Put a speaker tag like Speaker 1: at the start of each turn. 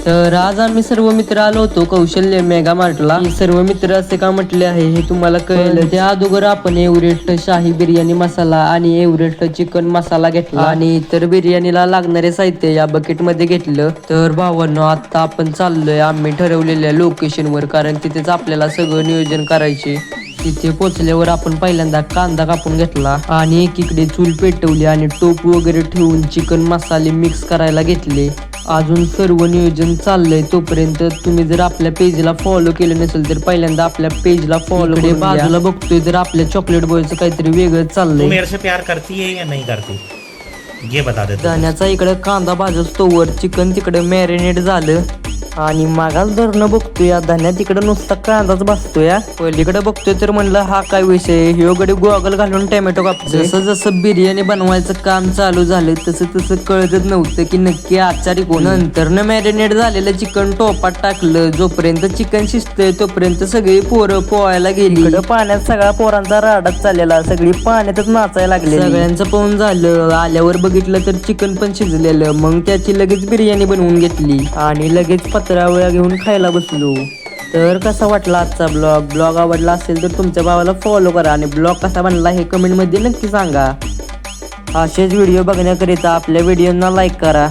Speaker 1: तर आज आम्ही सर्व मित्र आलो होतो कौशल्य मेगा मार्टला. सर्व मित्र असे का म्हटले आहे हे तुम्हाला कळलं. त्या अगोदर आपण एव्हरेस्ट शाही बिर्याणी मसाला आणि एव्हरेस्ट चिकन मसाला घेतला आणि इतर बिर्याणीला लागणारे साहित्य या बकेट मध्ये घेतलं. तर भावांनो, आता आपण चाललोय आम्ही ठरवलेल्या लोकेशनवर, कारण तिथेच आपल्याला सगळं नियोजन करायचे. तिथे पोचल्यावर आपण पहिल्यांदा कांदा कापून घेतला आणि एकीकडे चूल पेटवली आणि टोप वगैरे ठेवून चिकन मसाले मिक्स करायला घेतले. अजून सर्व नियोजन चाललंय. तोपर्यंत तुम्ही जर आपल्या पेजला फॉलो केलं नसेल तर पहिल्यांदा आपल्या पेजला फॉलो करून बाजूला बघतोय तर आपल्या चॉकलेट बॉयचं काहीतरी वेगळं चाललंय.
Speaker 2: मेरे से प्यार करती है या नहीं करती ये बता दे.
Speaker 1: धान्याचा इकडे कांदा भाजतोवर चिकन तिकडे मॅरिनेट झालं आणि मागाल धरणं बघतोय धान्या तिकडे नुसता कांदाच भाजतोय. पलीकडे बघतोय तर म्हणलं हा काय विषय, ह्योकडे गोगल घालून टोमॅटो कापतोय. जसं जसं बिर्याणी बनवायचं काम चालू झालं तसं तसं कळतच नव्हतं की नक्की आचारी कोण. नंतर न मॅरिनेट झालेलं चिकन टोपात टाकलं. जोपर्यंत चिकन शिजतंय तोपर्यंत सगळी पोरं पोहायला गेली. इकडं पाण्यात सगळ्या पोरांचा राडाच चाललेला, सगळी पाण्यातच नाचायला लागले. सगळ्यांचं पाहून झालं. आल्यावर बघितलं तर चिकन पण शिजलेलं. मग त्याची लगेच बिर्याणी बनवून घेतली आणि लगेच पत्रावळ्या घेऊन खायला बसलो. तर कसा वाटला आजचा ब्लॉग आवडला असेल तर तुमच्या भावाला फॉलो करा आणि ब्लॉग कसा बनला हे कमेंटमध्ये नक्की सांगा. असेच व्हिडिओ बघण्याकरिता आपल्या व्हिडिओना लाईक करा.